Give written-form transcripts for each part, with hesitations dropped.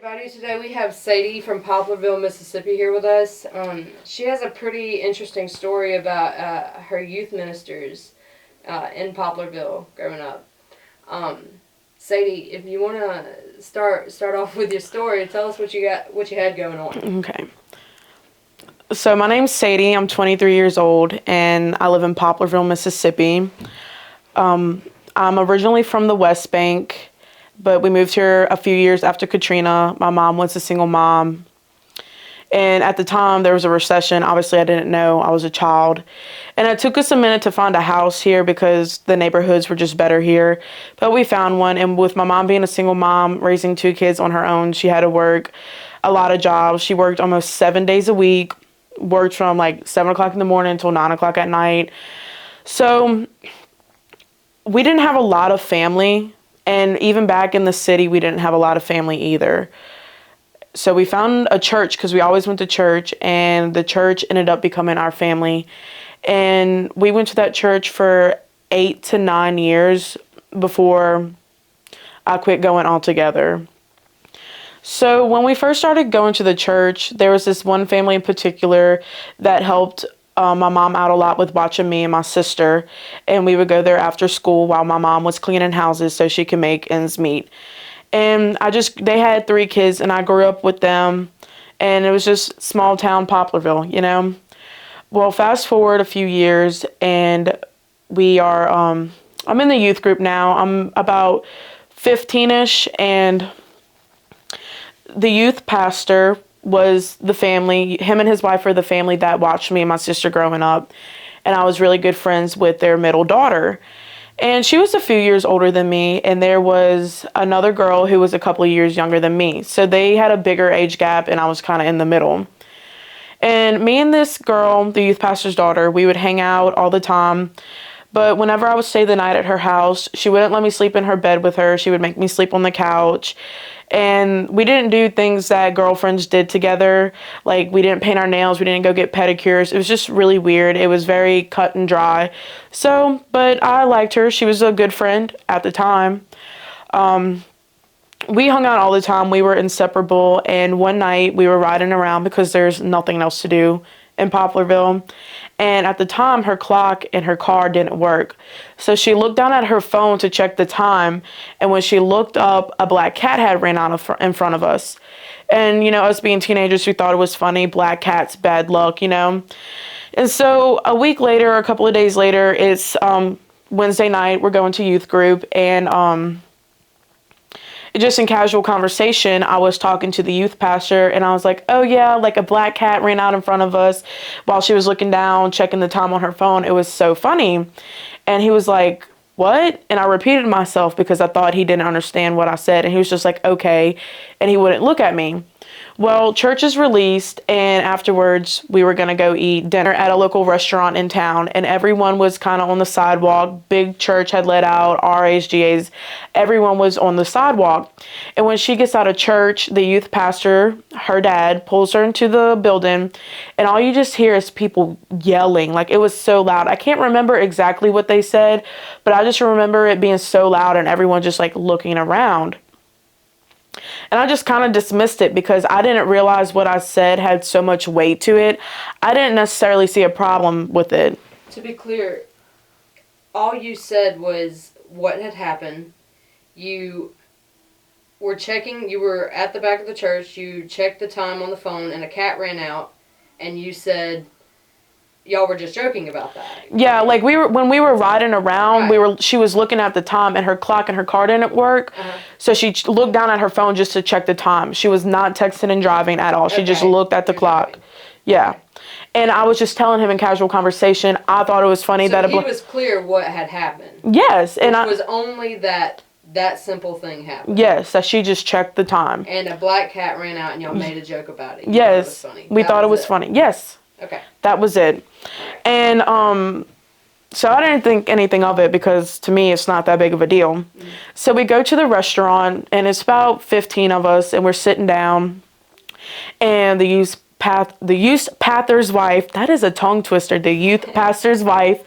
Everybody, today we have Sadie from Poplarville, Mississippi here with us. She has a pretty interesting story about her youth ministers in Poplarville growing up. Sadie, if you want to start off with your story, tell us what you had going on. Okay. So my name's Sadie. I'm 23 years old, and I live in Poplarville, Mississippi. I'm originally from the West Bank, but we moved here a few years after Katrina. My mom was a single mom, and at the time there was a recession. Obviously, I didn't know. I was a child, and it took us a minute to find a house here because the neighborhoods were just better here. But we found one, and with my mom being a single mom, raising two kids on her own, she had to work a lot of jobs. She worked almost 7 days a week, worked from like 7 o'clock in the morning until 9 o'clock at night. So we didn't have a lot of family. And even back in the city, we didn't have a lot of family either. So we found a church because we always went to church, and the church ended up becoming our family. And we went to that church for 8 to 9 years before I quit going altogether. So when we first started going to the church, there was this one family in particular that helped my mom out a lot with watching me and my sister, and we would go there after school while my mom was cleaning houses so she could make ends meet. And they had 3 kids, and I grew up with them, and it was just small town Poplarville, you know. Well, fast forward a few years, and we are, I'm in the youth group now. I'm about 15-ish, and the youth pastor was the family. Him and his wife were the family that watched me and my sister growing up, and I was really good friends with their middle daughter. And she was a few years older than me, and there was another girl who was a couple of years younger than me. So they had a bigger age gap, and I was kind of in the middle. And me and this girl, the youth pastor's daughter, we would hang out all the time. But whenever I would stay the night at her house, she wouldn't let me sleep in her bed with her. She would make me sleep on the couch. And we didn't do things that girlfriends did together. Like, we didn't paint our nails. We didn't go get pedicures. It was just really weird. It was very cut and dry. So, but I liked her. She was a good friend at the time. We hung out all the time. We were inseparable. And one night we were riding around because there's nothing else to do in Poplarville. And at the time, her clock in her car didn't work. So she looked down at her phone to check the time. And when she looked up, a black cat had ran out in front of us. And, you know, us being teenagers, we thought it was funny. Black cats, bad luck, you know. And so a week later, a couple of days later, it's Wednesday night. We're going to youth group. And just in casual conversation, I was talking to the youth pastor, and I was like, oh yeah, like a black cat ran out in front of us while she was looking down, checking the time on her phone. It was so funny. And he was like, what? And I repeated myself because I thought he didn't understand what I said. And he was just like, okay. And he wouldn't look at me. Well, church is released, and afterwards we were going to go eat dinner at a local restaurant in town, and everyone was kind of on the sidewalk. Big church had let out, RAs, GAs, everyone was on the sidewalk. And when she gets out of church, the youth pastor, her dad, pulls her into the building, and all you just hear is people yelling. Like, it was so loud. I can't remember exactly what they said, but I just remember it being so loud and everyone just like looking around. And I just kind of dismissed it because I didn't realize what I said had so much weight to it. I didn't necessarily see a problem with it. To be clear, all you said was what had happened. You were at the back of the church, you checked the time on the phone, and a cat ran out, and you said y'all were just joking about that. Yeah, like when we were riding around, right. She was looking at the time, and her clock in her car didn't work. Uh-huh. So she looked down at her phone just to check the time. She was not texting and driving at all. She just looked at the clock. Driving. Yeah. Okay. And I was just telling him in casual conversation, I thought it was funny so that he was clear what had happened. Yes, and it was only that simple thing happened. Yes, that she just checked the time. And a black cat ran out, and y'all made a joke about it. Yes, we thought it was funny. Yes. Okay. That was it. And so I didn't think anything of it because to me it's not that big of a deal. Mm-hmm. So we go to the restaurant, and it's about 15 of us, and we're sitting down, and the youth pastor's wife, that is a tongue twister, the youth pastor's wife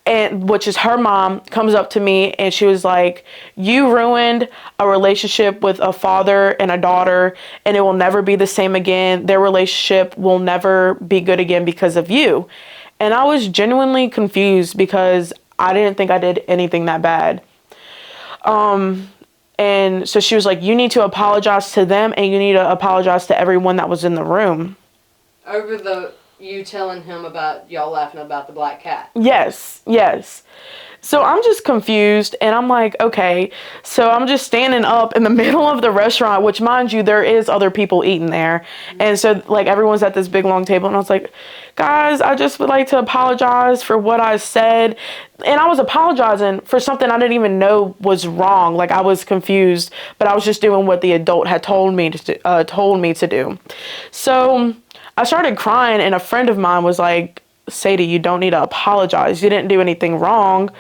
and which is her mom, comes up to me and she was like, you ruined a relationship with a father and a daughter, and it will never be the same again. Their relationship will never be good again because of you. And I was genuinely confused because I didn't think I did anything that bad. And so she was like, you need to apologize to them, and you need to apologize to everyone that was in the room. Over you telling him about y'all laughing about the black cat. Yes. So I'm just confused, and I'm like, okay. So I'm just standing up in the middle of the restaurant, which, mind you, there is other people eating there. And so, like, everyone's at this big, long table, and I was like, guys, I just would like to apologize for what I said. And I was apologizing for something I didn't even know was wrong. Like, I was confused, but I was just doing what the adult had told me to do. So I started crying, and a friend of mine was like, Sadie, you don't need to apologize. You didn't do anything wrong.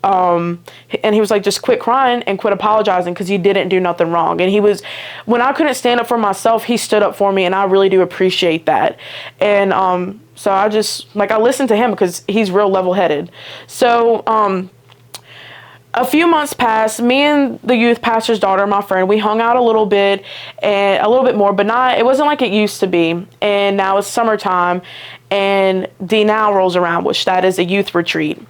And he was like, just quit crying and quit apologizing because you didn't do nothing wrong. And when I couldn't stand up for myself, he stood up for me, and I really do appreciate that. And so I just, like, I listened to him because he's real level-headed. So a few months passed. Me and the youth pastor's daughter, my friend, we hung out a little bit more, but it wasn't like it used to be. And now it's summertime, and D-Now rolls around, which that is a youth retreat.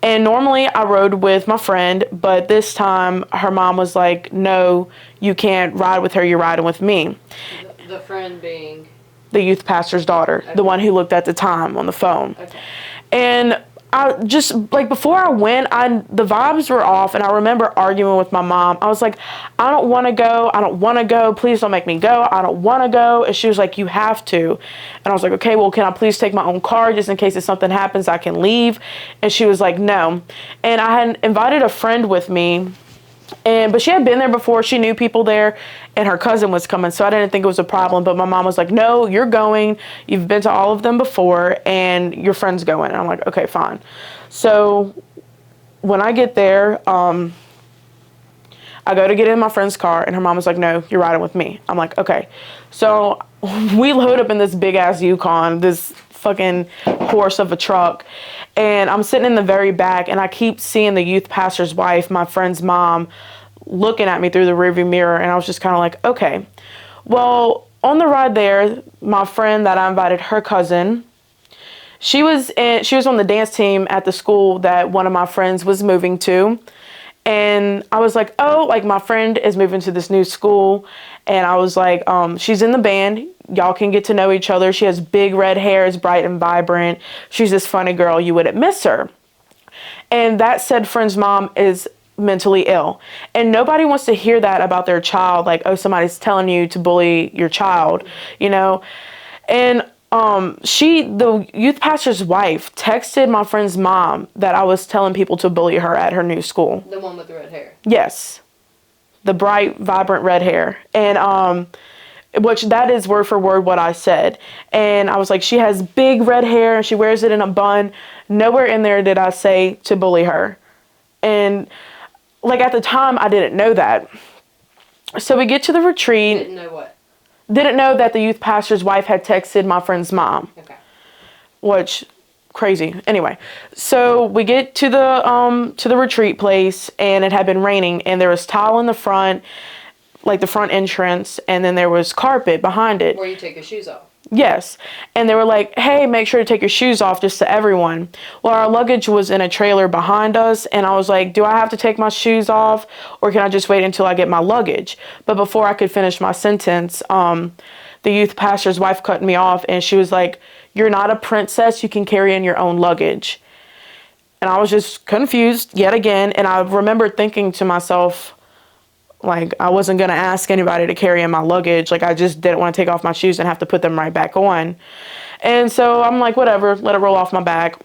And normally I rode with my friend, but this time her mom was like, no, you can't ride with her, you're riding with me. The friend being? The youth pastor's daughter, okay. The one who looked at the time on the phone. Okay. And I just, like, before I went, the vibes were off, and I remember arguing with my mom. I was like, I don't want to go. Please don't make me go. I don't want to go. And she was like, you have to. And I was like, okay, well, can I please take my own car just in case if something happens, I can leave? And she was like, no. And I had invited a friend with me, but she had been there before. She knew people there, and her cousin was coming, so I didn't think it was a problem. But my mom was like, no, you're going. You've been to all of them before, and your friend's going. And I'm like, okay, fine. So when I get there, I go to get in my friend's car, and her mom was like, no, you're riding with me. I'm like, okay. So we load up in this big-ass Yukon, this fucking horse of a truck, and I'm sitting in the very back, and I keep seeing the youth pastor's wife, my friend's mom, looking at me through the rearview mirror, and I was just kind of like, okay. Well, on the ride there, my friend that I invited, her cousin, she was on the dance team at the school that one of my friends was moving to. And I was like, oh, like, my friend is moving to this new school. And I was like, she's in the band. Y'all can get to know each other. She has big red hair, is bright and vibrant. She's this funny girl. You wouldn't miss her. And that said friend's mom is mentally ill. And nobody wants to hear that about their child. Like, oh, somebody's telling you to bully your child, you know? And the youth pastor's wife texted my friend's mom that I was telling people to bully her at her new school. The one with the red hair? Yes. The bright, vibrant red hair. And, which that is word for word what I said. And I was like, she has big red hair and she wears it in a bun. Nowhere in there did I say to bully her. And, like, at the time, I didn't know that. So we get to the retreat. Didn't know what? Didn't know that the youth pastor's wife had texted my friend's mom. Okay. Which, crazy. Anyway, so we get to the retreat place, and it had been raining, and there was tile in the front, like the front entrance, and then there was carpet behind it. Where you take your shoes off. Yes. And they were like, hey, make sure to take your shoes off, just to everyone. Well, our luggage was in a trailer behind us, and I was like, do I have to take my shoes off, or can I just wait until I get my luggage? But before I could finish my sentence, the youth pastor's wife cut me off, and she was like, you're not a princess, you can carry in your own luggage. And I was just confused yet again, and I remember thinking to myself, like, I wasn't going to ask anybody to carry in my luggage. Like, I just didn't want to take off my shoes and have to put them right back on. And so I'm like, whatever, let it roll off my back.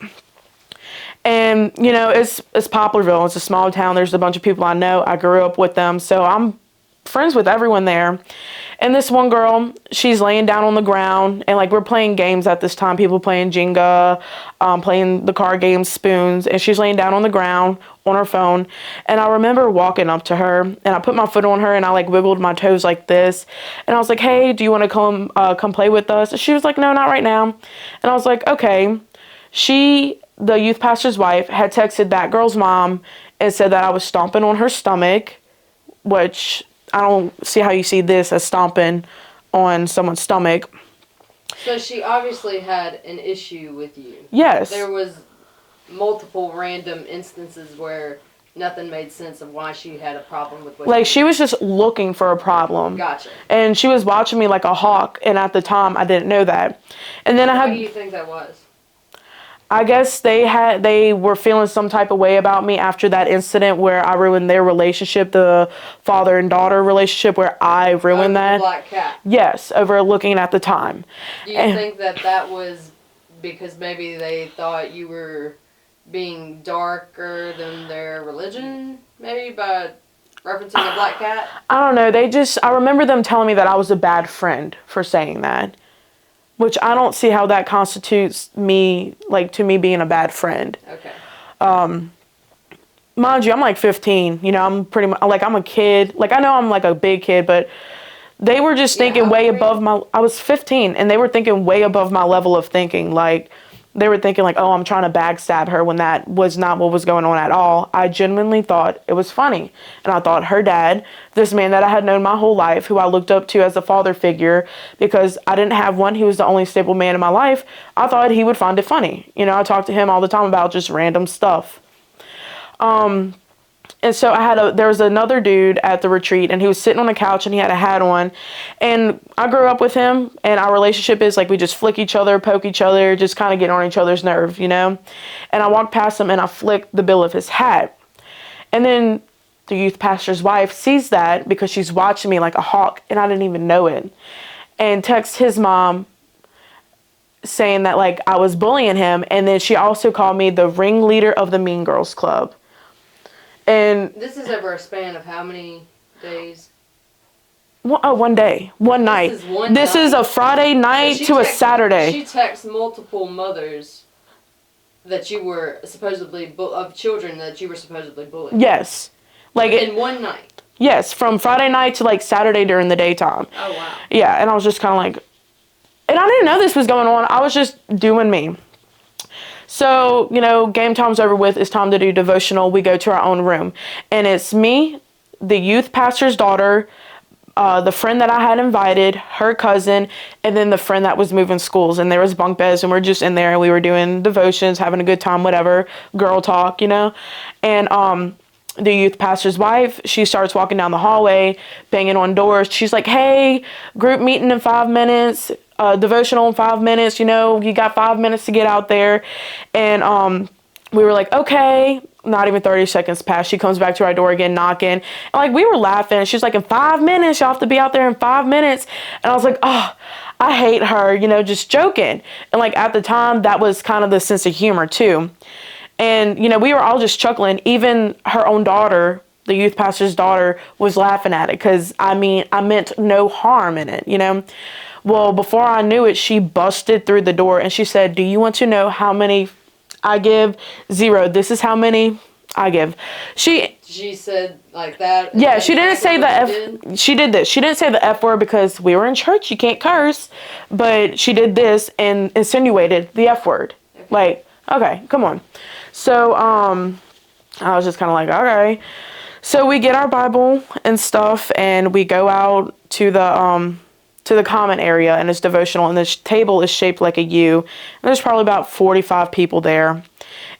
And, you know, it's Poplarville. It's a small town. There's a bunch of people I know. I grew up with them. So I'm friends with everyone there. And this one girl, she's laying down on the ground, and, like, we're playing games at this time. People playing Jenga, playing the card game Spoons, and she's laying down on the ground on her phone. And I remember walking up to her, and I put my foot on her, and I, like, wiggled my toes like this. And I was like, hey, do you want to come play with us? And she was like, no, not right now. And I was like, okay. the youth pastor's wife had texted that girl's mom and said that I was stomping on her stomach, which I don't see how you see this as stomping on someone's stomach. So she obviously had an issue with you. Yes. There was multiple random instances where nothing made sense of why she had a problem with what Like, she was just looking for a problem. Gotcha. And she was watching me like a hawk, and at the time, I didn't know that. And then Why do you think that was? I guess they were feeling some type of way about me after that incident where I ruined their relationship, the father and daughter relationship, where I ruined that. The black cat. Yes, overlooking at the time. Do you think that was because maybe they thought you were being darker than their religion, maybe by referencing a black cat? I don't know. I remember them telling me that I was a bad friend for saying that. Which I don't see how that constitutes me, like, to me being a bad friend. Okay. Mind you, I'm like 15. You know, I'm pretty much, like, I'm a kid. Like, I know I'm like a big kid, but they were just thinking way above I was 15, and they were thinking way above my level of thinking. Like, they were thinking like, oh, I'm trying to backstab her, when that was not what was going on at all. I genuinely thought it was funny. And I thought her dad, this man that I had known my whole life, who I looked up to as a father figure, because I didn't have one, he was the only stable man in my life, I thought he would find it funny. You know, I talked to him all the time about just random stuff. And so there was another dude at the retreat, and he was sitting on the couch, and he had a hat on, and I grew up with him, and our relationship is like, we just flick each other, poke each other, just kind of get on each other's nerve, you know? And I walked past him, and I flicked the bill of his hat. And then the youth pastor's wife sees that because she's watching me like a hawk, and I didn't even know it, and texts his mom saying that, like, I was bullying him, and then she also called me the ringleader of the Mean Girls Club. And this is over a span of how many days? One day. One night. This is a Friday night to a Saturday. She texts multiple mothers that you were supposedly, of children that you were supposedly bullying. Yes. Like in one night? Yes, from Friday night to like Saturday during the daytime. Oh, wow. Yeah, and I was just kind of like, and I didn't know this was going on. I was just doing me. So, you know, game time's over with. It's time to do devotional. We go to our own room. And it's me, the youth pastor's daughter, the friend that I had invited, her cousin, and then the friend that was moving schools. And there was bunk beds, and we're just in there, and we were doing devotions, having a good time, whatever, girl talk, you know. And the youth pastor's wife, she starts walking down the hallway, banging on doors. She's like, hey, group meeting in 5 minutes. Devotional in 5 minutes, you know, you got 5 minutes to get out there. And we were like, okay, not even 30 seconds passed. She comes back to our door again, knocking. And like, we were laughing. She's like, in 5 minutes, y'all have to be out there in 5 minutes. And I was like, oh, I hate her, you know, just joking. And like, at the time, that was kind of the sense of humor too. And, you know, we were all just chuckling. Even her own daughter, the youth pastor's daughter, was laughing at it. Because, I mean, I meant no harm in it, you know. Well, before I knew it, she busted through the door and she said, do you want to know how many I give? 0. This is how many I give. She said like that? Yeah, she didn't say the F. She did this. She didn't say the F word because we were in church. You can't curse. But she did this and insinuated the F word. Okay. Like, okay, come on. So, I was just kind of like, okay. So we get our Bible and stuff and we go out to the common area, and it's devotional, and this table is shaped like a U, and there's probably about 45 people there,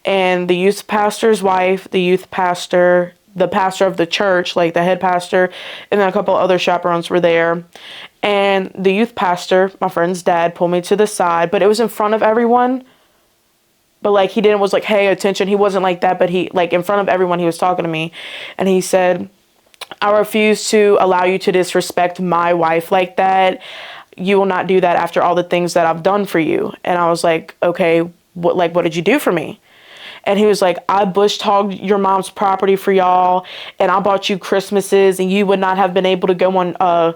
and the youth pastor's wife, the youth pastor, the pastor of the church, like the head pastor, and then a couple other chaperones were there, and the youth pastor, my friend's dad, pulled me to the side, but it was in front of everyone, but like he was like, hey, attention, he wasn't like that, but he, like in front of everyone, he was talking to me, and he said, I refuse to allow you to disrespect my wife like that. You will not do that after all the things that I've done for you. And I was like, okay, what did you do for me? And he was like, I bush hogged your mom's property for y'all, and I bought you Christmases, and you would not have been able to go on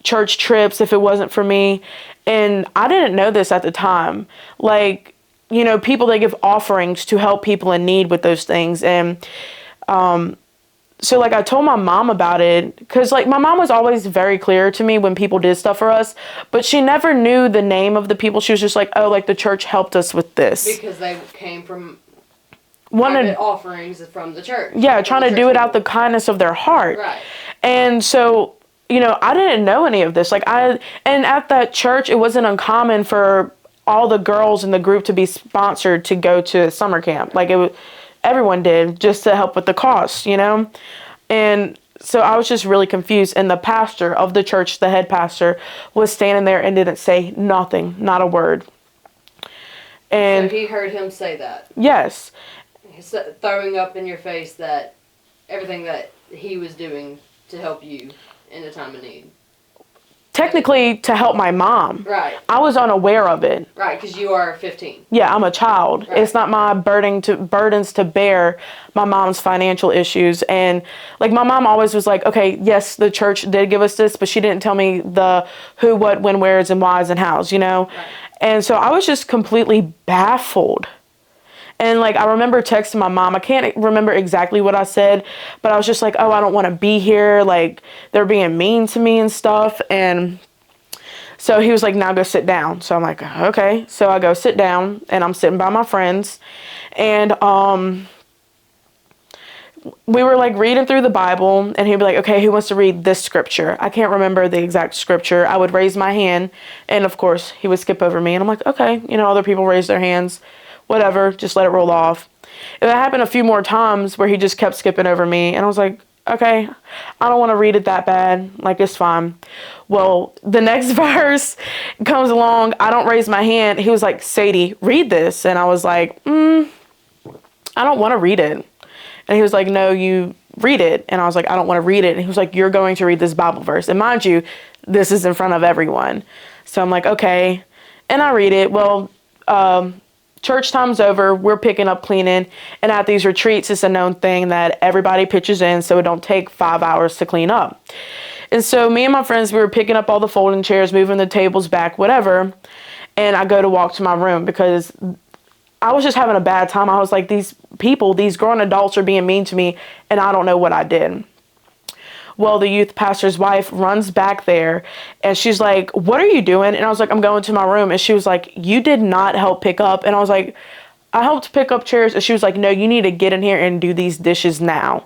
church trips if it wasn't for me. And I didn't know this at the time. Like, you know, people, they give offerings to help people in need with those things. And so like I told my mom about it, because like my mom was always very clear to me when people did stuff for us, but she never knew the name of the people. She was just like, oh, like the church helped us with this. Because they came from Wanted offerings from the church. Yeah, trying to do it out the kindness of their heart. Right. And so, I didn't know any of this. And at that church, it wasn't uncommon for all the girls in the group to be sponsored to go to summer camp. Like everyone did, just to help with the cost, And so I was just really confused. And the pastor of the church, the head pastor, was standing there and didn't say nothing, not a word. And so he heard him say that. Yes. He's throwing up in your face that everything that he was doing to help you in a time of need. Technically, to help my mom. Right. I was unaware of it. Right, because you are 15. Yeah, I'm a child. Right. It's not my burdens to bear my mom's financial issues. And like my mom always was like, okay, yes, the church did give us this, but she didn't tell me the who, what, when, where's, and why's and how's, Right. And so I was just completely baffled. And like I remember texting my mom. I can't remember exactly what I said, but I was just like, oh, I don't want to be here. Like they're being mean to me and stuff. And so he was like, now go sit down. So I'm like, okay. So I go sit down and I'm sitting by my friends. And we were like reading through the Bible, and he'd be like, okay, who wants to read this scripture? I can't remember the exact scripture. I would raise my hand, and of course he would skip over me. And I'm like, okay, other people raise their hands. Whatever, just let it roll off. And that happened a few more times where he just kept skipping over me. And I was like, okay, I don't want to read it that bad. Like, it's fine. Well, the next verse comes along. I don't raise my hand. He was like, Sadie, read this. And I was like, I don't want to read it. And he was like, no, you read it. And I was like, I don't want to read it. And he was like, you're going to read this Bible verse. And mind you, this is in front of everyone. So I'm like, okay. And I read it. Well, church time's over, we're picking up cleaning, and at these retreats, it's a known thing that everybody pitches in so it don't take 5 hours to clean up. And so me and my friends, we were picking up all the folding chairs, moving the tables back, whatever, and I go to walk to my room because I was just having a bad time. I was like, these people, these grown adults are being mean to me, and I don't know what I did. Well, the youth pastor's wife runs back there and she's like, what are you doing? And I was like, I'm going to my room. And she was like, you did not help pick up. And I was like, I helped pick up chairs. And she was like, no, you need to get in here and do these dishes now.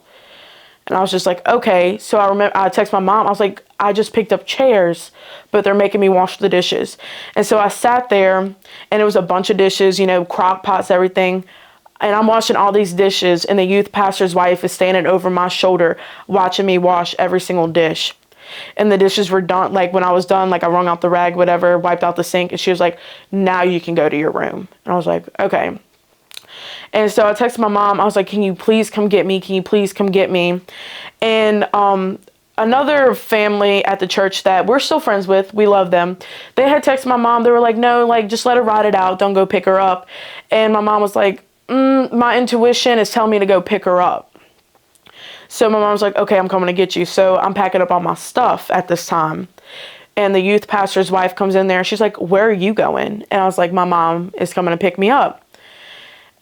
And I was just like, okay. So I texted my mom. I was like, I just picked up chairs, but they're making me wash the dishes. And so I sat there and it was a bunch of dishes, crock pots, everything. And I'm washing all these dishes, and the youth pastor's wife is standing over my shoulder watching me wash every single dish. And the dishes were done. Like when I was done, like I wrung out the rag, whatever, wiped out the sink. And she was like, now you can go to your room. And I was like, okay. And so I texted my mom. I was like, can you please come get me? Can you please come get me? And another family at the church that we're still friends with, we love them, they had texted my mom. They were like, no, like just let her ride it out. Don't go pick her up. And my mom was like, my intuition is telling me to go pick her up. So my mom's like, okay, I'm coming to get you. So I'm packing up all my stuff at this time. And the youth pastor's wife comes in there and she's like, where are you going? And I was like, my mom is coming to pick me up.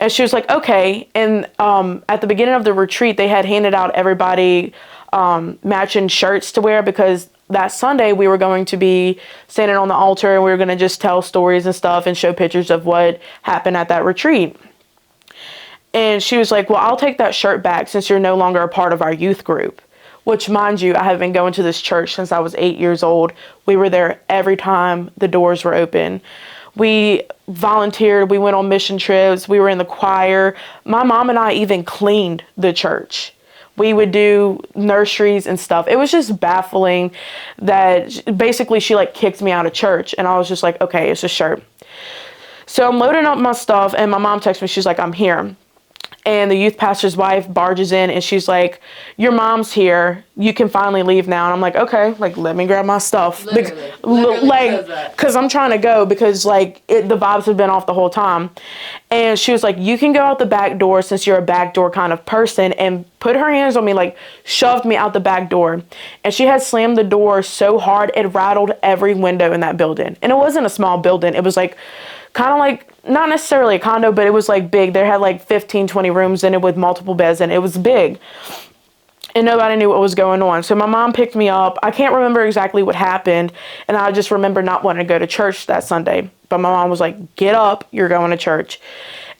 And she was like, okay. And at the beginning of the retreat, they had handed out everybody matching shirts to wear because that Sunday we were going to be standing on the altar and we were going to just tell stories and stuff and show pictures of what happened at that retreat. And she was like, well, I'll take that shirt back since you're no longer a part of our youth group. Which, mind you, I have been going to this church since I was 8 years old. We were there every time the doors were open. We volunteered. We went on mission trips. We were in the choir. My mom and I even cleaned the church. We would do nurseries and stuff. It was just baffling that basically she like kicked me out of church. And I was just like, okay, it's a shirt. So I'm loading up my stuff and my mom texts me. She's like, I'm here. And the youth pastor's wife barges in and she's like, your mom's here. You can finally leave now. And I'm like, okay, like, let me grab my stuff. Literally like, because I'm trying to go because like the vibes have been off the whole time. And she was like, you can go out the back door since you're a back door kind of person, and put her hands on me, like shoved me out the back door. And she had slammed the door so hard, it rattled every window in that building. And it wasn't a small building. It was like kind of like, not necessarily a condo, but it was like big. They had like 15, 20 rooms in it with multiple beds, and it was big. and nobody knew what was going on. So my mom picked me up. I can't remember exactly what happened, and I just remember not wanting to go to church that Sunday. But my mom was like, get up, you're going to church.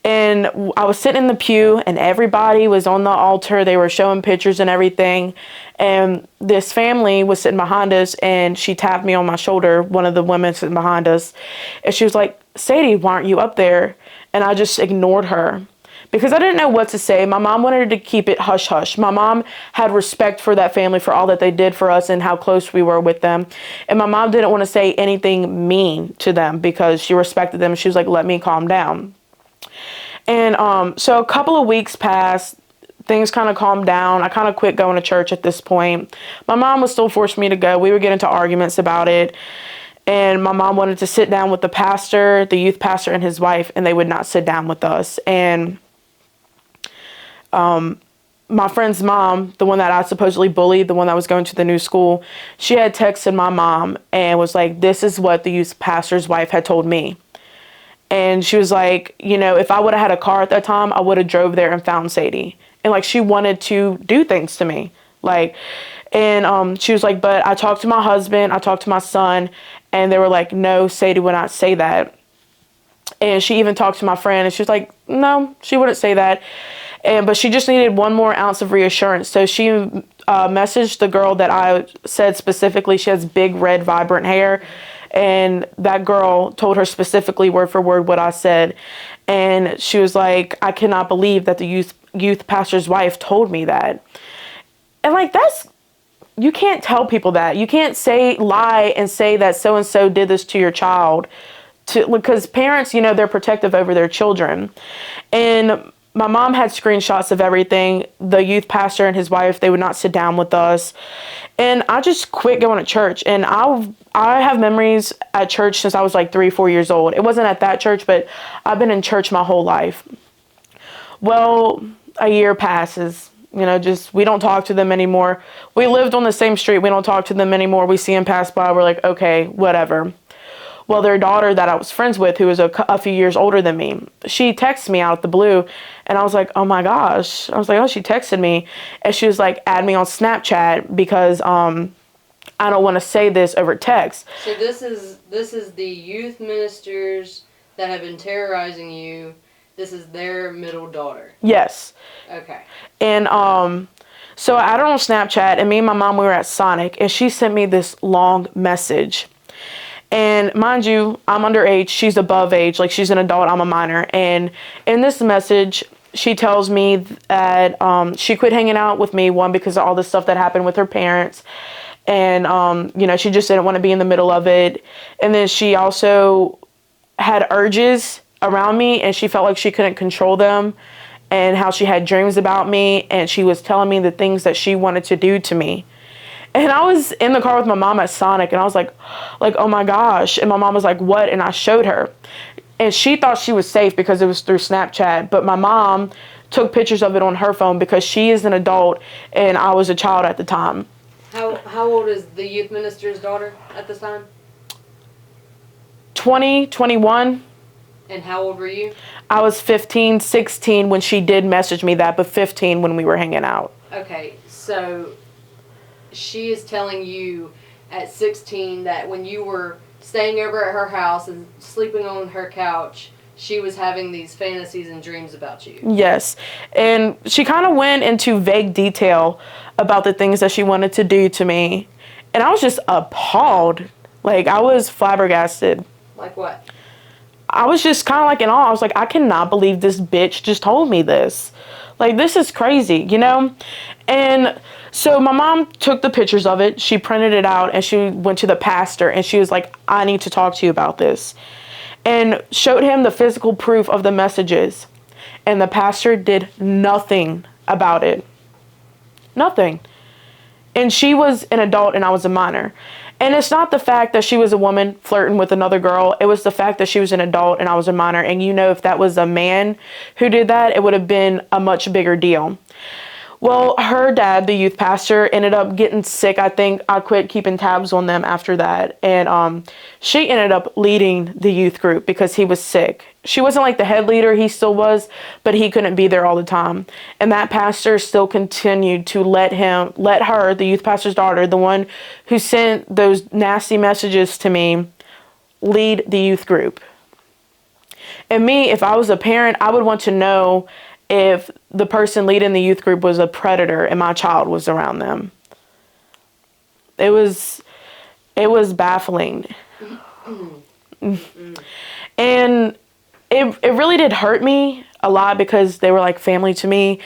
And I was sitting in the pew, and everybody was on the altar. They were showing pictures and everything. And this family was sitting behind us, and she tapped me on my shoulder, one of the women sitting behind us. And she was like, Sadie, why aren't you up there? And I just ignored her because I didn't know what to say. My mom wanted to keep it hush hush. My mom had respect for that family, for all that they did for us and how close we were with them. And my mom didn't want to say anything mean to them because she respected them. She was like, let me calm down. And so a couple of weeks passed. Things kind of calmed down. I kind of quit going to church at this point. My mom was still forcing me to go. We would get into arguments about it. And my mom wanted to sit down with the pastor, the youth pastor, and his wife, and they would not sit down with us. And my friend's mom, the one that I supposedly bullied, the one that was going to the new school, she had texted my mom and was like, this is what the youth pastor's wife had told me. And she was like, you know, if I would have had a car at that time, I would have drove there and found Sadie. And like, she wanted to do things to me. Like, and she was like, but I talked to my husband, I talked to my son, and they were like, no, Sadie would not say that. And she even talked to my friend, and she was like, no, she wouldn't say that. But she just needed one more ounce of reassurance. So she messaged the girl that I said specifically. She has big, red, vibrant hair. And that girl told her specifically word for word what I said. And she was like, I cannot believe that the youth pastor's wife told me that. And like, you can't tell people that. You can't lie and say that so-and-so did this to your child. Because parents, you know, they're protective over their children. And my mom had screenshots of everything. The youth pastor and his wife, they would not sit down with us. And I just quit going to church. And I have memories at church since I was like 3-4 years old. It wasn't at that church, but I've been in church my whole life. Well, a year passes. You know, we don't talk to them anymore. We lived on the same street. We don't talk to them anymore. We see them pass by. We're like, okay, whatever. Well, their daughter that I was friends with, who was a few years older than me, she texted me out of the blue, and I was like, oh my gosh. I was like, oh, she texted me, and she was like, add me on Snapchat because I don't want to say this over text. So this is the youth ministers that have been terrorizing you. This is their middle daughter. Yes. Okay. And so I added her on Snapchat, and me and my mom, we were at Sonic, and she sent me this long message. And mind you, I'm underage, she's above age, like she's an adult, I'm a minor. And in this message, she tells me that she quit hanging out with me, one, because of all the stuff that happened with her parents. And, you know, she just didn't want to be in the middle of it. And then she also had urges around me, and she felt like she couldn't control them, and how she had dreams about me, and she was telling me the things that she wanted to do to me. And I was in the car with my mom at Sonic, and I was like, oh my gosh. And my mom was like, what? And I showed her. And she thought she was safe because it was through Snapchat. But my mom took pictures of it on her phone because she is an adult and I was a child at the time. How old is the youth minister's daughter at this time? 20, 21. And how old were you? I was 15, 16 when she did message me that, but 15 when we were hanging out. Okay, so she is telling you at 16 that when you were staying over at her house and sleeping on her couch, she was having these fantasies and dreams about you. Yes. And she kind of went into vague detail about the things that she wanted to do to me. And I was just appalled. Like, I was flabbergasted. Like what? I was just kind of like in awe. I was like, I cannot believe this bitch just told me this. Like, this is crazy, you know? And so my mom took the pictures of it. She printed it out and she went to the pastor and she was like, I need to talk to you about this. And showed him the physical proof of the messages. And the pastor did nothing about it. Nothing. And she was an adult and I was a minor. And it's not the fact that she was a woman flirting with another girl. It was the fact that she was an adult and I was a minor. And you know, if that was a man who did that, it would have been a much bigger deal. Well, her dad, the youth pastor, ended up getting sick. I think I quit keeping tabs on them after that. And she ended up leading the youth group because he was sick. She wasn't like the head leader, he still was, but he couldn't be there all the time. And that pastor still continued to let her, the youth pastor's daughter, the one who sent those nasty messages to me, lead the youth group. And me, if I was a parent, I would want to know if the person leading the youth group was a predator and my child was around them. It was baffling. And it really did hurt me a lot because they were like family to me.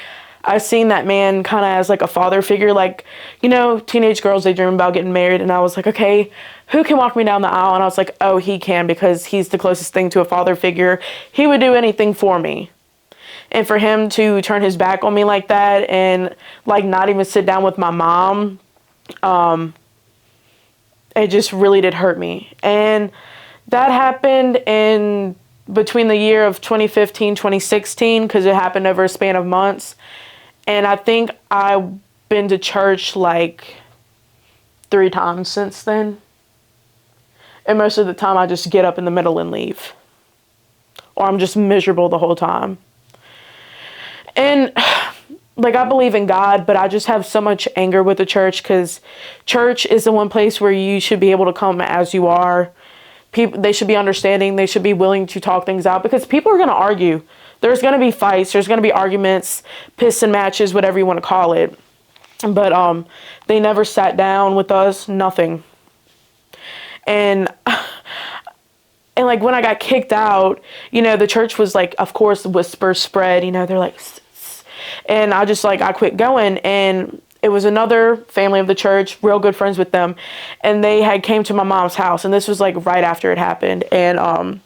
I seen that man kind of as like a father figure, like, you know, teenage girls, they dream about getting married. And I was like, okay, who can walk me down the aisle? And I was like, oh, he can, because he's the closest thing to a father figure. He would do anything for me. And for him to turn his back on me like that and like not even sit down with my mom, it just really did hurt me. And that happened in between the year of 2015, 2016, because it happened over a span of months. And I think I've been to church like 3 times since then. And most of the time I just get up in the middle and leave. Or I'm just miserable the whole time. And like, I believe in God, but I just have so much anger with the church, because church is the one place where you should be able to come as you are. People, they should be understanding. They should be willing to talk things out, because people are going to argue. There's going to be fights. There's going to be arguments, piston matches, whatever you want to call it. But they never sat down with us, nothing. And like when I got kicked out, you know, the church was like, of course, whispers spread, you know, they're like, and I just like, I quit going. And it was another family of the church, real good friends with them. And they had came to my mom's house. And this was like right after it happened. And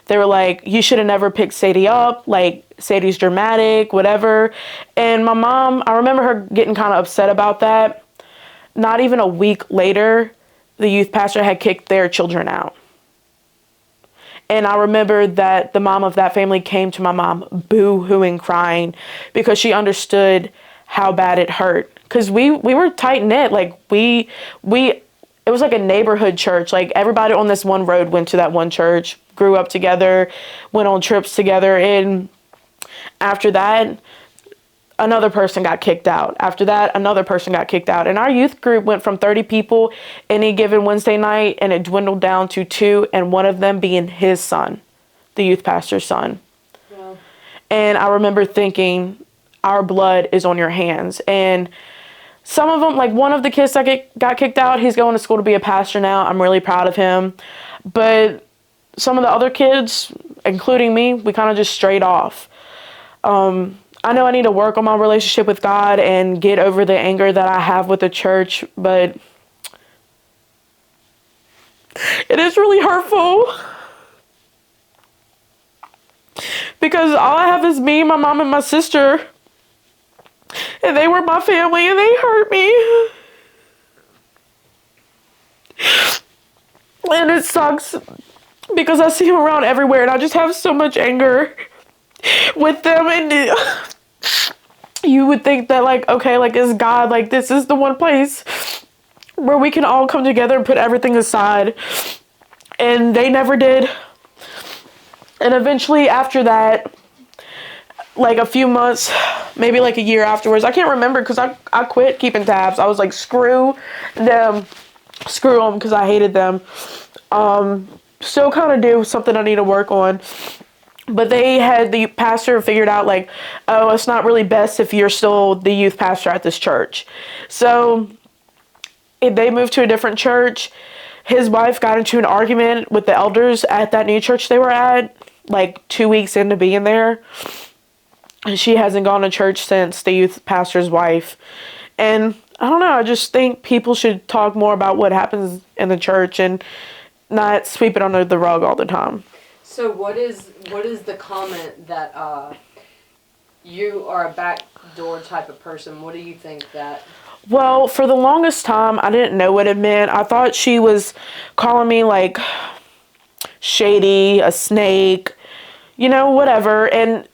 they were like, you should have never picked Sadie up. Like, Sadie's dramatic, whatever. And my mom, I remember her getting kind of upset about that. Not even a week later, the youth pastor had kicked their children out. And I remember that the mom of that family came to my mom boo-hooing, crying, because she understood how bad it hurt. Because we were tight-knit. Like, it was like a neighborhood church. Like, everybody on this one road went to that one church, grew up together, went on trips together. And after that, another person got kicked out. After that, another person got kicked out. And our youth group went from 30 people any given Wednesday night, and it dwindled down to 2, and one of them being his son, the youth pastor's son. Wow. And I remember thinking, our blood is on your hands. And some of them, like one of the kids that got kicked out, he's going to school to be a pastor now. I'm really proud of him. But some of the other kids, including me, we kind of just strayed off. I know I need to work on my relationship with God and get over the anger that I have with the church, but it is really hurtful. Because all I have is me, my mom, and my sister. And they were my family, and they hurt me. And it sucks because I see them around everywhere, and I just have so much anger with them. And you would think that, like, okay, like, is God, like, this is the one place where we can all come together and put everything aside. And they never did. And eventually after that, like a few months, maybe like a year afterwards, I can't remember, because I quit keeping tabs. I was like, screw them, because I hated them. Still kind of do something I need to work on. But the pastor figured out, like, oh, it's not really best if you're still the youth pastor at this church. So they moved to a different church. His wife got into an argument with the elders at that new church they were at, like 2 weeks into being there. And she hasn't gone to church since, the youth pastor's wife. And I don't know, I just think people should talk more about what happens in the church and not sweep it under the rug all the time. So what is the comment that you are a backdoor type of person? What do you think that? Well, for the longest time, I didn't know what it meant. I thought she was calling me like shady, a snake, you know, whatever. And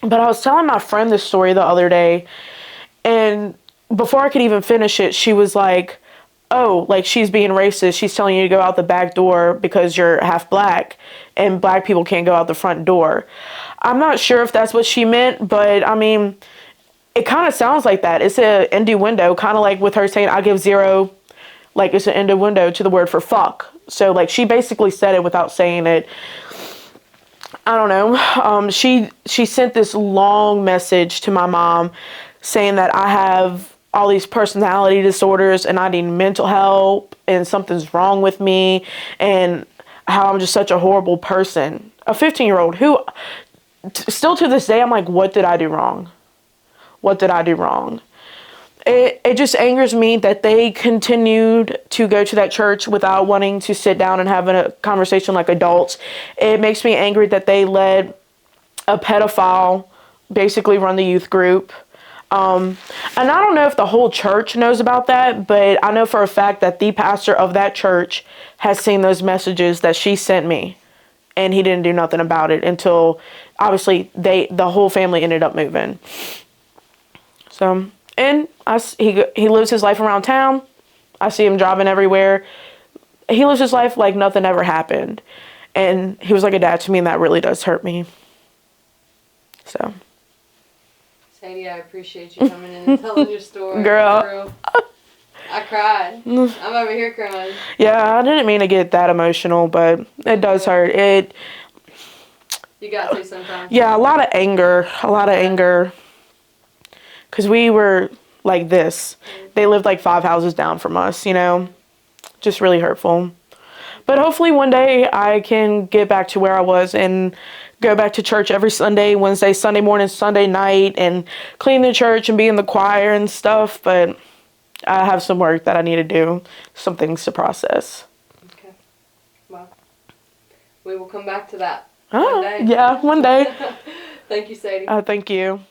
But I was telling my friend this story the other day, and before I could even finish it, she was like, oh, like she's being racist. She's telling you to go out the back door because you're half black and black people can't go out the front door. I'm not sure if that's what she meant, but I mean, it kind of sounds like that. It's an innuendo, kind of like with her saying, I give zero, like it's an innuendo to the word for fuck. So like she basically said it without saying it. I don't know. She sent this long message to my mom saying that I have all these personality disorders and I need mental help and something's wrong with me and how I'm just such a horrible person. A 15-year-old who still to this day I'm like, what did I do wrong? What did I do wrong? It just angers me that they continued to go to that church without wanting to sit down and have a conversation like adults. It makes me angry that they let a pedophile basically run the youth group. And I don't know if the whole church knows about that, but I know for a fact that the pastor of that church has seen those messages that she sent me, and he didn't do nothing about it until obviously the whole family ended up moving. So, and he lives his life around town. I see him driving everywhere. He lives his life like nothing ever happened. And he was like a dad to me, and that really does hurt me. So. Sadie, I appreciate you coming in and telling your story. Girl. I cried. I'm over here crying. Yeah, I didn't mean to get that emotional, but it does hurt. You got to sometimes. Yeah, a lot of anger. Because we were like this. They lived like 5 houses down from us, you know. Just really hurtful. But hopefully one day I can get back to where I was and go back to church every Sunday, Wednesday, Sunday morning, Sunday night, and clean the church and be in the choir and stuff. But I have some work that I need to do, some things to process. Okay. Well, we will come back to that Oh, one day. Yeah, one day. Thank you, Sadie. Thank you.